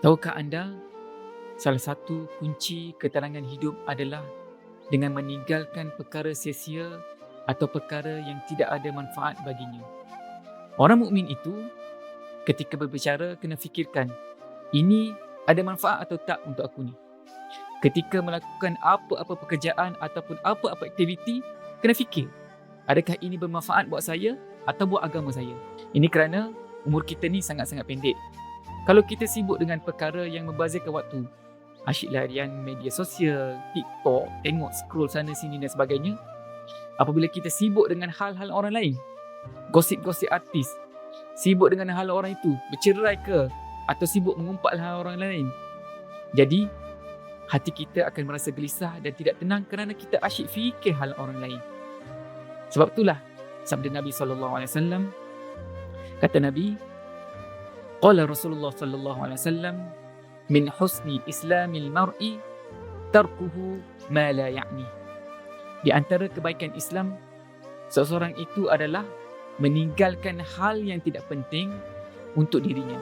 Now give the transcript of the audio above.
Tahukah anda, salah satu kunci ketenangan hidup adalah dengan meninggalkan perkara sia-sia atau perkara yang tidak ada manfaat baginya. Orang mukmin itu ketika berbicara kena fikirkan, ini ada manfaat atau tak untuk aku ni. Ketika melakukan apa-apa pekerjaan ataupun apa-apa aktiviti, kena fikir, adakah ini bermanfaat buat saya atau buat agama saya? Ini kerana umur kita ni sangat-sangat pendek. Kalau kita sibuk dengan perkara yang membazirkan waktu, asyik larian media sosial, TikTok, tengok scroll sana sini dan sebagainya, apabila kita sibuk dengan hal-hal orang lain, gosip-gosip artis, sibuk dengan hal orang itu, bercerai ke, atau sibuk mengumpat hal orang lain, jadi hati kita akan merasa gelisah dan tidak tenang kerana kita asyik fikir hal orang lain. Sebab itulah sabda Nabi SAW, kata Nabi, qala Rasulullah SAW, min husni islamil mar'i tarkuhu ma la ya'ni. Di antara kebaikan Islam seseorang itu adalah meninggalkan hal yang tidak penting untuk dirinya.